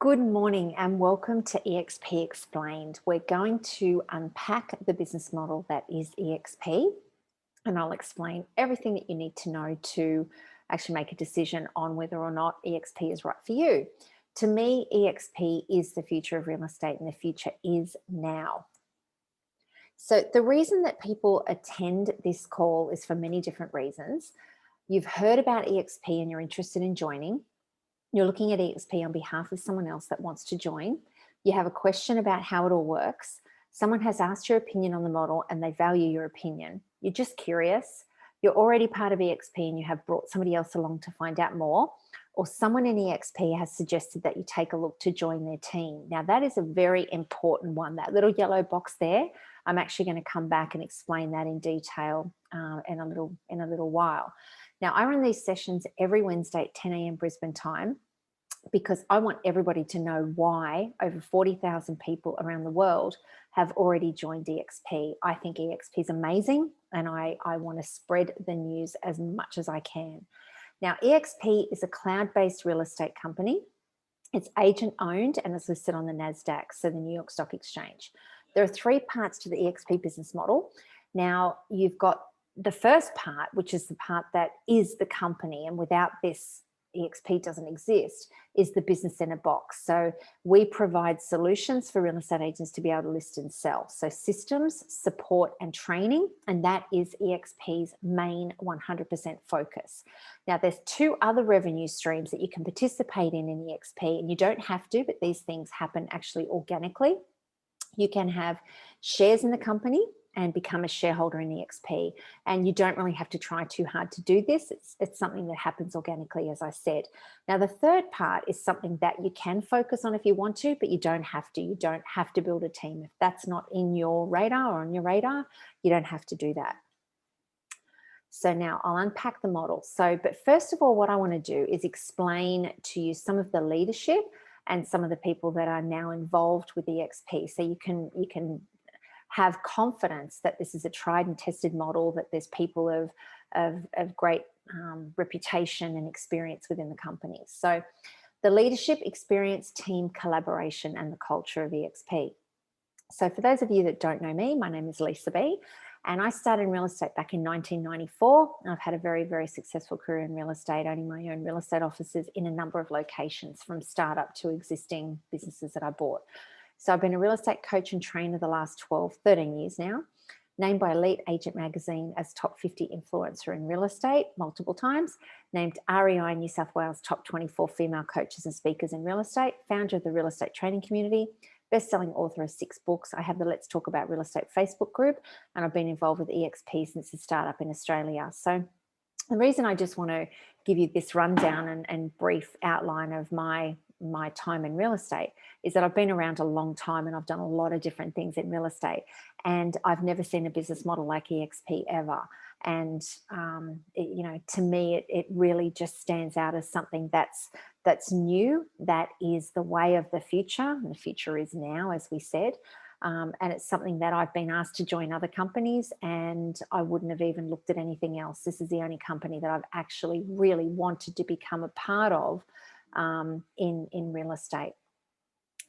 Good morning and welcome to eXp Explained. We're going to unpack the business model that is eXp, and I'll explain everything that you need to know to actually make a decision on whether or not eXp is right for you. To me, eXp is the future of real estate and the future is now. So the reason that people attend this call is for many different reasons. You've heard about eXp and you're interested in joining. You're looking at eXp on behalf of someone else that wants to join. You have a question about how it all works. Someone has asked your opinion on the model and they value your opinion. You're just curious. You're already part of eXp and you have brought somebody else along to find out more, or someone in eXp has suggested that you take a look to join their team. Now that is a very important one. That little yellow box there, I'm actually going to come back and explain that in detail in a little while. Now, I run these sessions every Wednesday at 10 a.m. Brisbane time because I want everybody to know why over 40,000 people around the world have already joined eXp. I think eXp is amazing and I want to spread the news as much as I can. Now, eXp is a cloud-based real estate company. It's agent owned and is listed on the NASDAQ, so the New York Stock Exchange. There are three parts to the eXp business model. Now, you've got the first part, which is the part that is the company, and without this, eXp doesn't exist, is the business center box. So we provide solutions for real estate agents to be able to list and sell. So systems, support, and training, and that is eXp's main 100% focus. Now, there's two other revenue streams that you can participate in eXp, and you don't have to, but these things happen actually organically. You can have shares in the company and become a shareholder in eXp. And you don't really have to try too hard to do this. It's something that happens organically, as I said. Now, the third part is something that you can focus on if you want to, but you don't have to. You don't have to build a team. If that's not in your radar or on your radar, you don't have to do that. So now I'll unpack the model. But first of all, what I want to do is explain to you some of the leadership and some of the people that are now involved with eXp. So you can have confidence that this is a tried and tested model, that there's people of great reputation and experience within the company. So the leadership, experience, team, collaboration, and the culture of eXp. So for those of you that don't know me, my name is Lisa B, and I started in real estate back in 1994. I've had a very, very successful career in real estate, owning my own real estate offices in a number of locations, from startup to existing businesses that I bought. So I've been a real estate coach and trainer the last 13 years now, named by Elite Agent Magazine as top 50 influencer in real estate multiple times, named REI New South Wales top 24 female coaches and speakers in real estate, founder of the real estate training community, best-selling author of 6 books. I have the Let's Talk About Real Estate Facebook group, and I've been involved with eXp since the startup in Australia. So the reason I just want to give you this rundown and brief outline of my time in real estate is that I've been around a long time and I've done a lot of different things in real estate, and I've never seen a business model like eXp ever. And to me, it really just stands out as something that's new, that is the way of the future, and the future is now, as we said. And it's something that I've been asked to join other companies, and I wouldn't have even looked at anything else. This is the only company that I've actually really wanted to become a part of in real estate.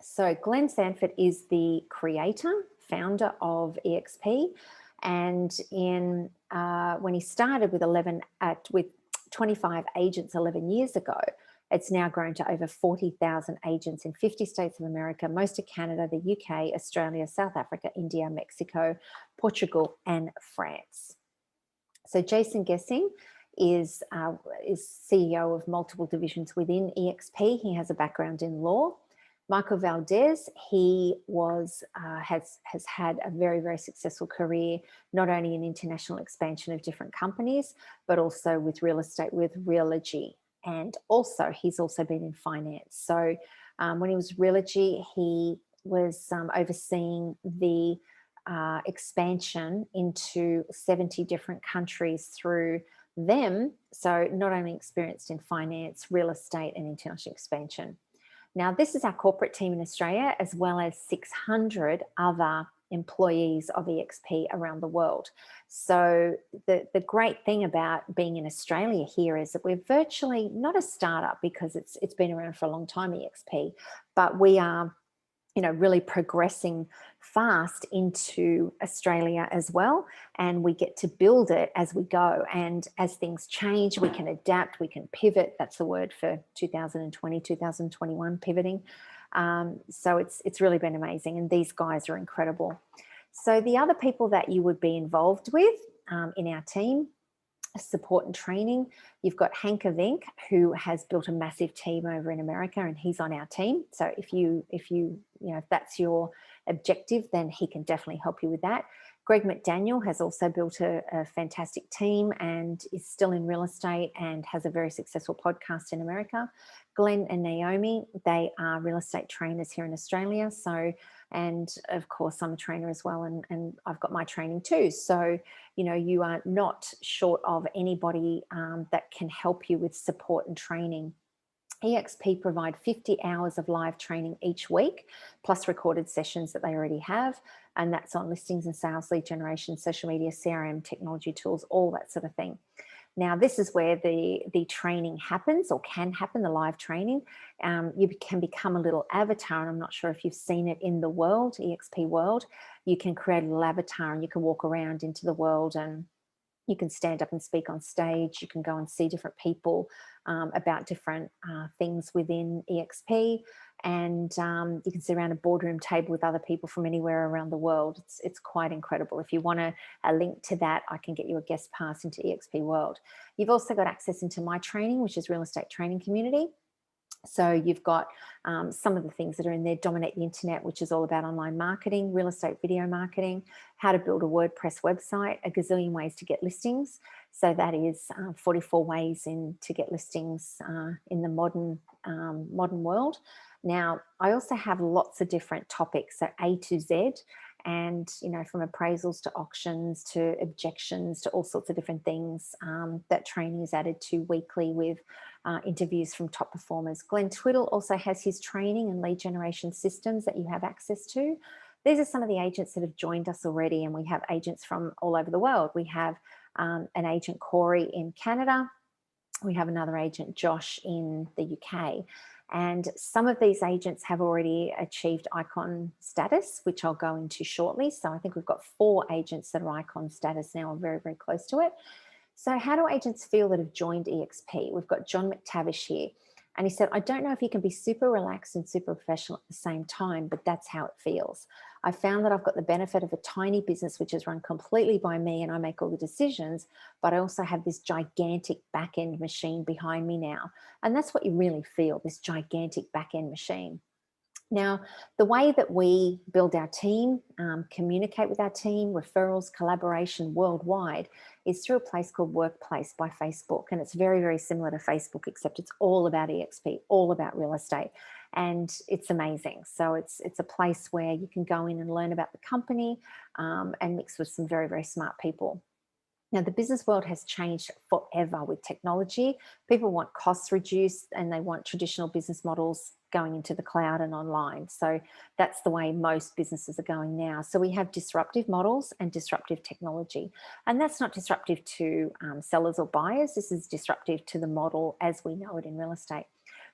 So Glenn Sanford is the creator, founder of eXp, and when he started with 25 agents 11 years ago, it's now grown to over 40,000 agents in 50 states of America, most of Canada, the UK, Australia, South Africa, India, Mexico, Portugal, and France. So Jason Gessing is CEO of multiple divisions within eXp. He has a background in law. Michael Valdez, he has had a very, very successful career, not only in international expansion of different companies, but also with real estate, with Realogy. And also, he's also been in finance. So when he was Realogy, he was overseeing the expansion into 70 different countries through them. So not only experienced in finance, real estate, and international expansion. Now, this is our corporate team in Australia, as well as 600 other employees of eXp around the world. So the great thing about being in Australia here is that we're virtually not a startup, because it's been around for a long time, eXp, but we are, you know, really progressing fast into Australia as well. And we get to build it as we go. And as things change, we can adapt, we can pivot. That's the word for 2020, 2021, pivoting. So it's really been amazing. And these guys are incredible. So the other people that you would be involved with in our team, support and training, you've got Hank Vink, who has built a massive team over in America, and he's on our team. So if that's your objective, then he can definitely help you with that. Greg McDaniel has also built a fantastic team and is still in real estate and has a very successful podcast in America. Glenn and Naomi, they are real estate trainers here in Australia. So, and of course, I'm a trainer as well, and I've got my training too. So, you know, you are not short of anybody that can help you with support and training. eXp provide 50 hours of live training each week, plus recorded sessions that they already have. And that's on listings and sales, lead generation, social media, CRM, technology tools, all that sort of thing. Now, this is where the training happens, or can happen, the live training. You can become a little avatar, and I'm not sure if you've seen it in the world, eXp world. You can create a little avatar and you can walk around into the world, and you can stand up and speak on stage. You can go and see different people about different things within eXp. And you can sit around a boardroom table with other people from anywhere around the world. It's quite incredible. If you want a link to that, I can get you a guest pass into eXp World. You've also got access into my training, which is Real Estate Training Community. So you've got some of the things that are in there: Dominate the Internet, which is all about online marketing, real estate video marketing, how to build a WordPress website, a gazillion ways to get listings. So that is 44 ways to get listings in the modern world. Now, I also have lots of different topics, so A to Z, and, you know, from appraisals to auctions to objections to all sorts of different things. That training is added to weekly with interviews from top performers. Glenn Twiddle also has his training and lead generation systems that you have access to. These are some of the agents that have joined us already, and we have agents from all over the world. We have an agent, Corey, in Canada. We have another agent, Josh, in the UK. And some of these agents have already achieved icon status, which I'll go into shortly. So I think we've got 4 agents that are icon status now, and very, very close to it. So how do agents feel that have joined eXp? We've got John McTavish here. And he said, I don't know if you can be super relaxed and super professional at the same time, but that's how it feels. I found that I've got the benefit of a tiny business, which is run completely by me, and I make all the decisions, but I also have this gigantic back-end machine behind me now. And that's what you really feel, this gigantic back-end machine. Now, the way that we build our team, communicate with our team, referrals, collaboration worldwide, is through a place called Workplace by Facebook. And it's very, very similar to Facebook, except it's all about eXp, all about real estate. And it's amazing. So it's a place where you can go in and learn about the company and mix with some very, very smart people. Now, the business world has changed forever with technology. People want costs reduced, and they want traditional business models going into the cloud and online. So that's the way most businesses are going now. So we have disruptive models and disruptive technology. And that's not disruptive to sellers or buyers. This is disruptive to the model as we know it in real estate.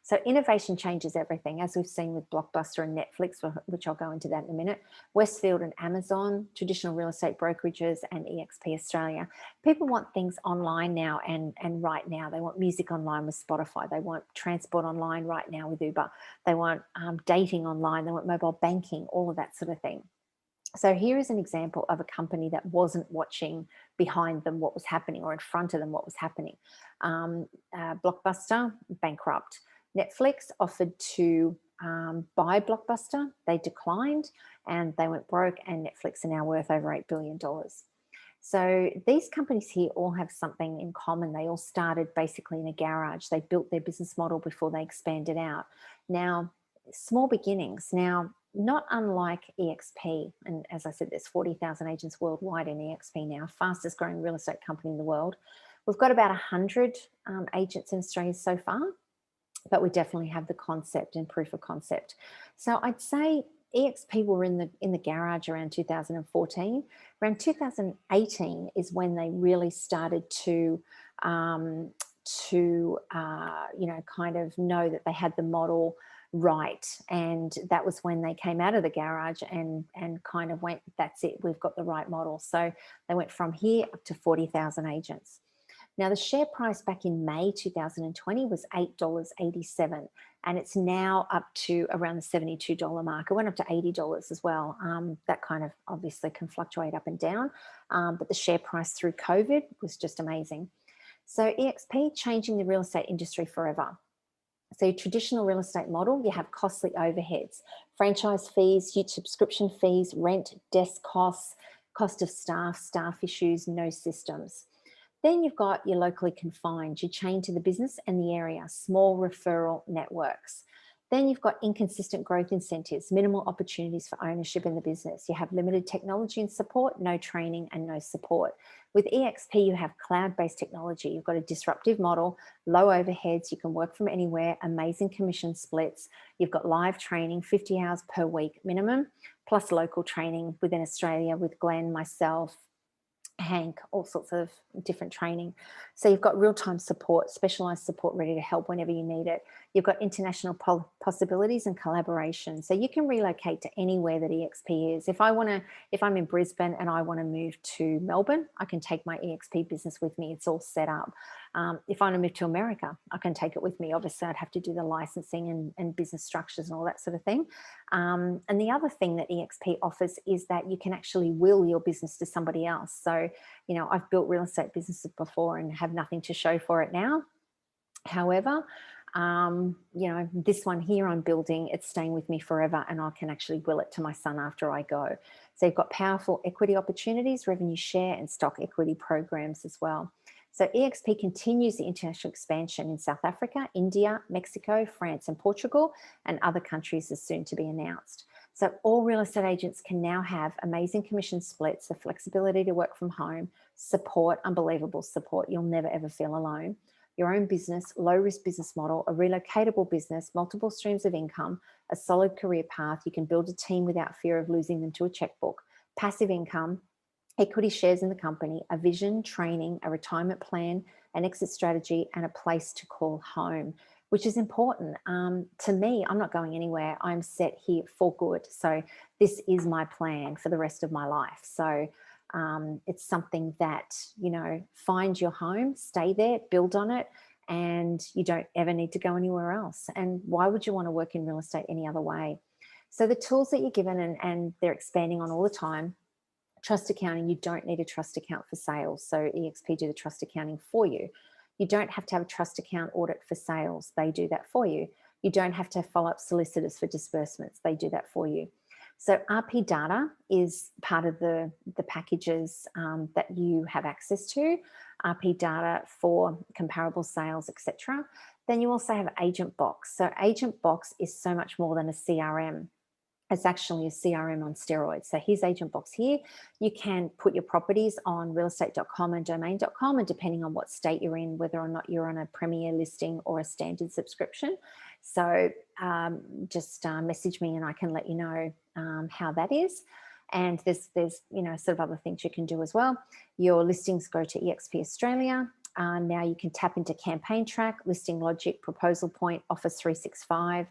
So innovation changes everything, as we've seen with Blockbuster and Netflix, which I'll go into that in a minute, Westfield and Amazon, traditional real estate brokerages, and eXp Australia. People want things online now and right now. They want music online with Spotify. They want transport online right now with Uber. They want dating online. They want mobile banking, all of that sort of thing. So here is an example of a company that wasn't watching behind them what was happening, or in front of them what was happening. Blockbuster, bankrupt. Netflix offered to buy Blockbuster. They declined and they went broke, and Netflix are now worth over $8 billion. So these companies here all have something in common. They all started basically in a garage. They built their business model before they expanded out. Now, small beginnings. Now, not unlike eXp, and as I said, there's 40,000 agents worldwide in eXp now, fastest growing real estate company in the world. We've got about 100 agents in Australia so far, but we definitely have the concept and proof of concept. So I'd say eXp were in the garage around 2014. Around 2018 is when they really started to kind of know that they had the model right, and that was when they came out of the garage and kind of went, that's it, we've got the right model. So they went from here up to 40,000 agents. Now, the share price back in May 2020 was $8.87, and it's now up to around the $72 mark. It went up to $80 as well. That kind of obviously can fluctuate up and down, but the share price through COVID was just amazing. So eXp changing the real estate industry forever. So your traditional real estate model, you have costly overheads, franchise fees, huge subscription fees, rent, desk costs, cost of staff issues, no systems. Then you've got your locally confined, you're chained to the business and the area, small referral networks. Then you've got inconsistent growth incentives, minimal opportunities for ownership in the business. You have limited technology and support, no training and no support. With eXp, you have cloud-based technology. You've got a disruptive model, low overheads, you can work from anywhere, amazing commission splits. You've got live training, 50 hours per week minimum, plus local training within Australia with Glenn, myself, Hank, all sorts of different training. So you've got real-time support, specialized support ready to help whenever you need it. You've got international possibilities and collaboration. So you can relocate to anywhere that eXp is. If I'm in Brisbane and I want to move to Melbourne, I can take my eXp business with me. It's all set up. If I want to move to America, I can take it with me. Obviously, I'd have to do the licensing and business structures and all that sort of thing. And the other thing that eXp offers is that you can actually will your business to somebody else. So, you know, I've built real estate businesses before and have nothing to show for it now. However, you know, this one here I'm building, it's staying with me forever, and I can actually will it to my son after I go. So you've got powerful equity opportunities, revenue share, and stock equity programs as well. So eXp continues the international expansion in South Africa, India, Mexico, France, and Portugal, and other countries is soon to be announced. So all real estate agents can now have amazing commission splits, the flexibility to work from home, support, unbelievable support. You'll never ever feel alone. Your own business, low risk business model, a relocatable business, multiple streams of income, a solid career path. You can build a team without fear of losing them to a checkbook, passive income, equity shares in the company, a vision, training, a retirement plan, an exit strategy, and a place to call home, which is important. To me, I'm not going anywhere. I'm set here for good. So this is my plan for the rest of my life. So it's something that, you know, find your home, stay there, build on it, and you don't ever need to go anywhere else. And why would you want to work in real estate any other way? So the tools that you're given, and they're expanding on all the time. Trust accounting, you don't need a trust account for sales. So eXp do the trust accounting for you. You don't have to have a trust account audit for sales. They do that for you. You don't have to follow up solicitors for disbursements. They do that for you. So RP data is part of the packages that you have access to, RP data for comparable sales, etc. Then you also have Agent Box. So Agent Box is so much more than a CRM. It's actually a CRM on steroids. So here's Agent Box here. You can put your properties on realestate.com and domain.com, and depending on what state you're in, whether or not you're on a premier listing or a standard subscription. So just message me and I can let you know how that is. And there's you know, sort of other things you can do as well. Your listings go to eXp Australia. Now you can tap into Campaign Track, Listing Logic, Proposal Point, Office 365.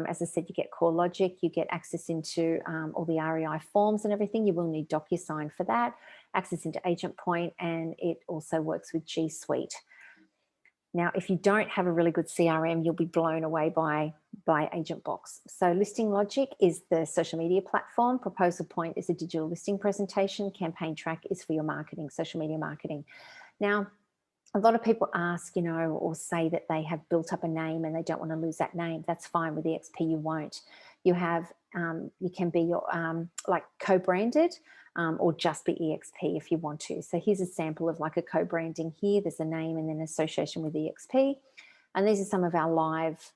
As I said, you get Core Logic, you get access into all the REI forms and everything. You will need DocuSign for that, access into Agent Point, and it also works with G Suite. Now, if you don't have a really good CRM, you'll be blown away by Agent Box. So Listing Logic is the social media platform. Proposal Point is a digital listing presentation. Campaign Track is for your marketing, social media marketing. Now, a lot of people ask, you know, or say that they have built up a name and they don't want to lose that name. That's fine. With eXp, you won't. You have, you can be your like co-branded or just be eXp if you want to. So here's a sample of like a co-branding here. There's a name and then association with eXp. And these are some of our live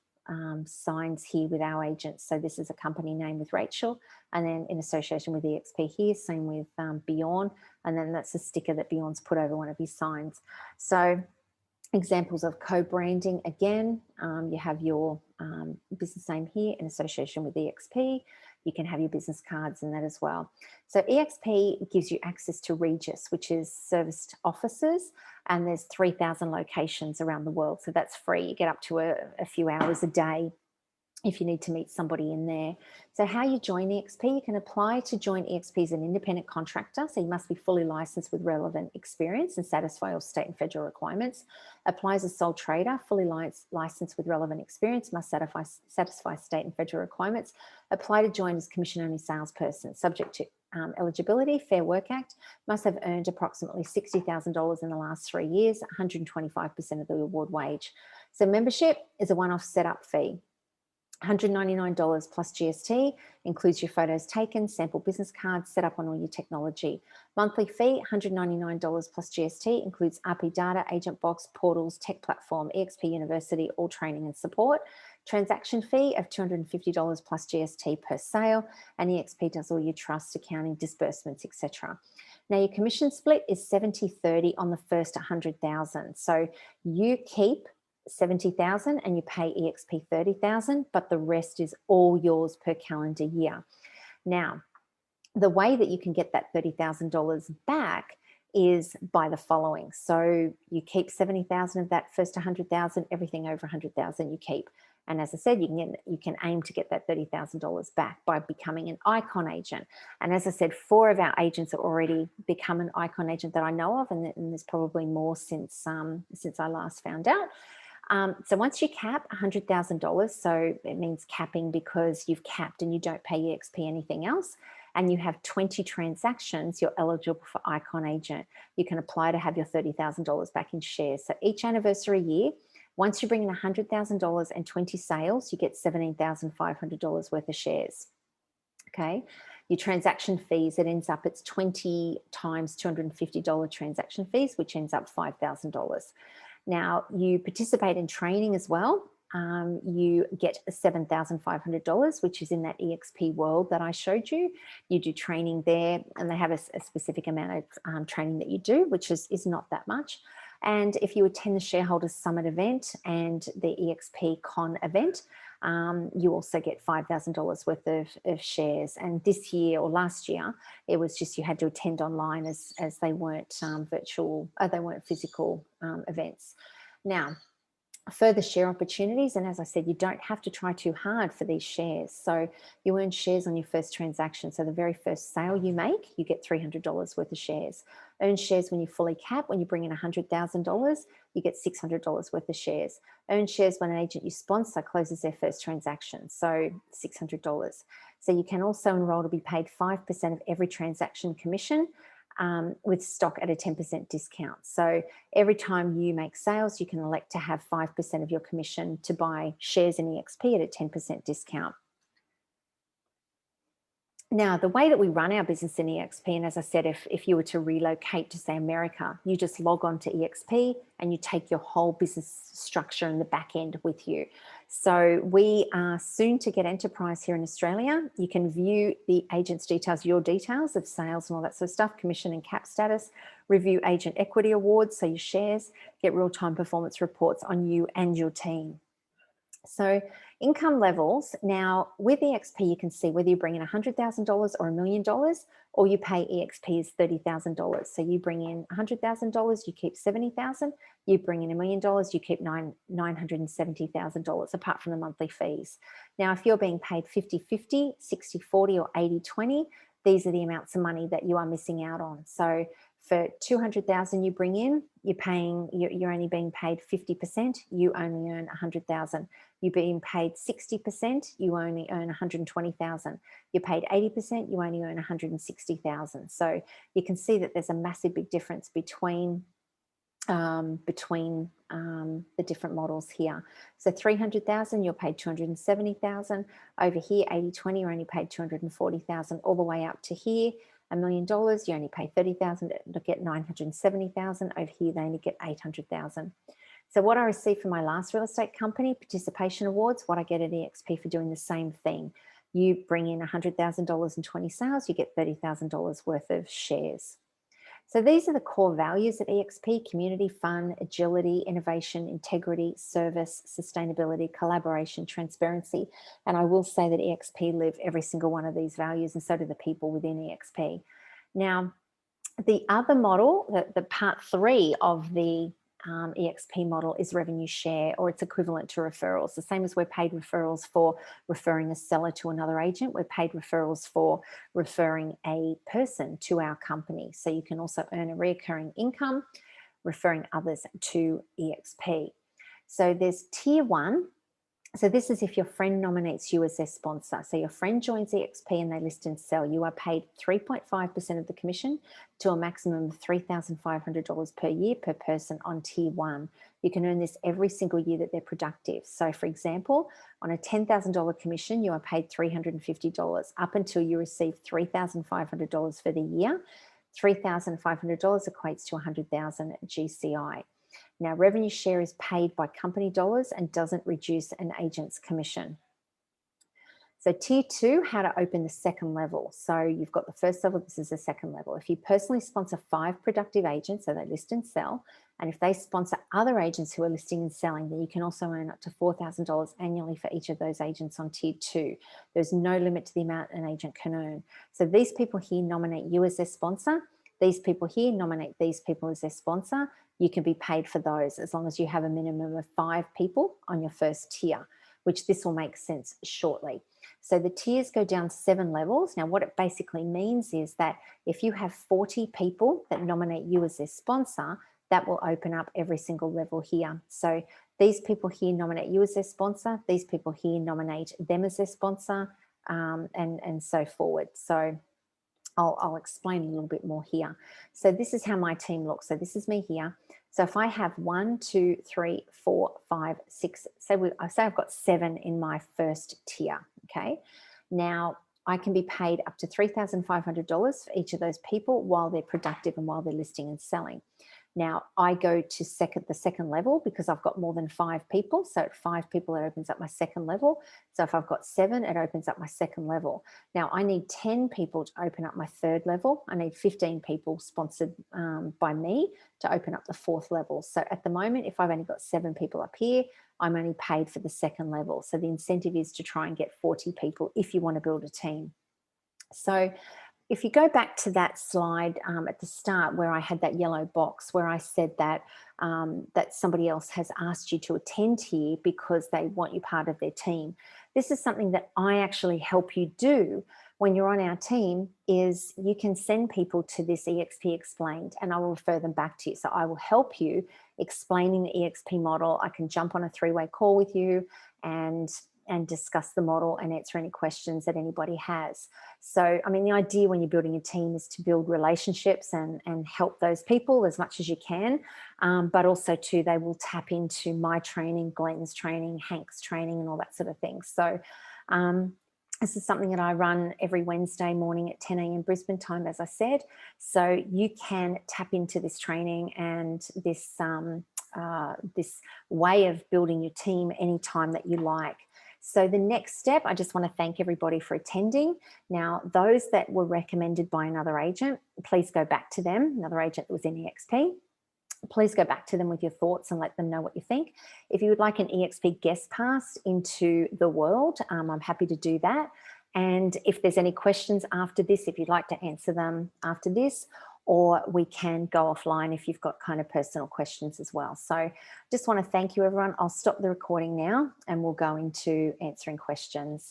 signs here with our agents. So this is a company name with Rachel, and then in association with eXp here, same with Bjorn, and then that's a sticker that Bjorn's put over one of his signs. So examples of co-branding, again, you have your business name here in association with eXp. you can have your business cards and that as well. So eXp gives you access to Regis, which is serviced offices, and there's 3,000 locations around the world. So that's free. You get up to a few hours a day if you need to meet somebody in there. So how you join eXp, you can apply to join eXp as an independent contractor. So you must be fully licensed with relevant experience and satisfy all state and federal requirements. Apply as a sole trader, fully licensed with relevant experience, must satisfy state and federal requirements. Apply to join as commission-only salesperson, subject to eligibility, Fair Work Act, must have earned approximately $60,000 in the last 3 years, 125% of the award wage. So membership is a one-off setup fee. $199 plus GST, includes your photos taken, sample business cards, set up on all your technology. Monthly fee, $199 plus GST, includes RP data, agent box, portals, tech platform, eXp University, all training and support. Transaction fee of $250 plus GST per sale, and eXp does all your trust, accounting, disbursements, etc. Now your commission split is 70-30 on the first 100,000. So you keep 70,000 and you pay eXp 30,000, but the rest is all yours per calendar year. Now, the way that you can get that $30,000 back is by the following. So you keep 70,000 of that first 100,000, everything over 100,000 you keep. And as I said, you can aim to get that $30,000 back by becoming an icon agent. And as I said, 4 of our agents have already become an icon agent that I know of, and there's probably more since I last found out. So once you cap $100,000, so it means capping because you've capped and you don't pay eXp anything else, and you have 20 transactions, you're eligible for Icon Agent. You can apply to have your $30,000 back in shares. So each anniversary year, once you bring in $100,000 and 20 sales, you get $17,500 worth of shares. Okay. Your transaction fees, it ends up, it's 20 times $250 transaction fees, which ends up $5,000. Now, you participate in training as well. You get $7,500, which is in that eXp world that I showed you. You do training there, and they have a specific amount of training that you do, which is not that much. And if you attend the Shareholders Summit event and the eXp Con event, you also get $5,000 worth of shares. And this year or last year, it was just you had to attend online as they weren't they weren't physical events. Now, further share opportunities, and as I said, you don't have to try too hard for these shares. So you earn shares on your first transaction. So the very first sale you make, you get $300 worth of shares. Earn shares when you fully cap. When you bring in $100,000, you get $600 worth of shares. Earn shares when an agent you sponsor closes their first transaction, so $600. So you can also enroll to be paid 5% of every transaction commission, with stock at a 10% discount. So every time you make sales, you can elect to have 5% of your commission to buy shares in eXp at a 10% discount. Now, the way that we run our business in eXp, and as I said, if you were to relocate to, say, America, you just log on to eXp and you take your whole business structure in the back end with you. So we are soon to get enterprise here in Australia. You can view the agent's details, your details of sales and all that sort of stuff, commission and cap status, review agent equity awards, so your shares, get real-time performance reports on you and your team. So income levels, now with eXp, you can see whether you bring in $100,000 or $1 million, or you pay eXp as $30,000. So you bring in $100,000, you keep $70,000. You bring in $1 million, you keep $970,000, apart from the monthly fees. Now, if you're being paid 50-50, 60-40, or 80-20, these are the amounts of money that you are missing out on. So for $200,000 you bring in, you're only being paid 50%, you only earn $100,000. You're being paid 60%, you only earn $120,000. You're paid 80%, you only earn $160,000. So you can see that there's a massive big difference between the different models here. So 300,000, you're paid 270,000. Over here, 80-20, you're only paid 240,000, all the way up to here. $1 million, you only pay 30,000 to get 970,000. Over here, they only get 800,000. So what I received from my last real estate company, participation awards, what I get at eXp for doing the same thing. You bring in $100,000 in 20 sales, you get $30,000 worth of shares. So these are the core values at eXp: community, fun, agility, innovation, integrity, service, sustainability, collaboration, transparency. And I will say that eXp live every single one of these values, and so do the people within eXp. Now, the other model, the part 3 of the eXp model, is revenue share, or it's equivalent to referrals. The same as we're paid referrals for referring a seller to another agent, we're paid referrals for referring a person to our company. So you can also earn a recurring income referring others to eXp. So there's tier 1. So this is if your friend nominates you as their sponsor. So your friend joins eXp and they list and sell. You are paid 3.5% of the commission to a maximum of $3,500 per year per person on tier 1. You can earn this every single year that they're productive. So for example, on a $10,000 commission, you are paid $350 up until you receive $3,500 for the year. $3,500 equates to 100,000 GCI. Now, revenue share is paid by company dollars and doesn't reduce an agent's commission. So tier 2, how to open the second level. So you've got the first level, this is the second level. If you personally sponsor 5 productive agents, so they list and sell, and if they sponsor other agents who are listing and selling, then you can also earn up to $4,000 annually for each of those agents on tier 2. There's no limit to the amount an agent can earn. So these people here nominate you as their sponsor. These people here nominate these people as their sponsor. You can be paid for those as long as you have a minimum of 5 people on your first tier, which this will make sense shortly. So the tiers go down 7 levels. Now, what it basically means is that if you have 40 people that nominate you as their sponsor, that will open up every single level here. So these people here nominate you as their sponsor. These people here nominate them as their sponsor, and so forward. So I'll explain a little bit more here. So this is how my team looks. So this is me here. So if I have 1, 2, 3, 4, 5, 6, say I've got 7 in my first tier, okay? Now, I can be paid up to $3,500 for each of those people while they're productive and while they're listing and selling. Now, I go to the second level because I've got more than 5 people. So at 5 people, it opens up my second level. So if I've got 7, it opens up my second level. Now, I need 10 people to open up my third level. I need 15 people sponsored by me to open up the 4th level. So at the moment, if I've only got 7 people up here, I'm only paid for the second level. So the incentive is to try and get 40 people if you want to build a team. So if you go back to that slide at the start where I had that yellow box where I said that that somebody else has asked you to attend here because they want you part of their team. This is something that I actually help you do when you're on our team, is you can send people to this eXp Explained and I will refer them back to you. So I will help you explaining the eXp model. I can jump on a 3-way call with you and discuss the model and answer any questions that anybody has. So, I mean, the idea when you're building a team is to build relationships and help those people as much as you can, but also too, they will tap into my training, Glenn's training, Hank's training, and all that sort of thing. So this is something that I run every Wednesday morning at 10 a.m. Brisbane time, as I said. So you can tap into this training and this way of building your team anytime that you like. So the next step, I just want to thank everybody for attending. Now, those that were recommended by another agent, please go back to them, another agent that was in eXp. Please go back to them with your thoughts and let them know what you think. If you would like an eXp guest pass into the world, I'm happy to do that. And if there's any questions after this, if you'd like to answer them after this, or we can go offline if you've got kind of personal questions as well. So just want to thank you, everyone. I'll stop the recording now and we'll go into answering questions.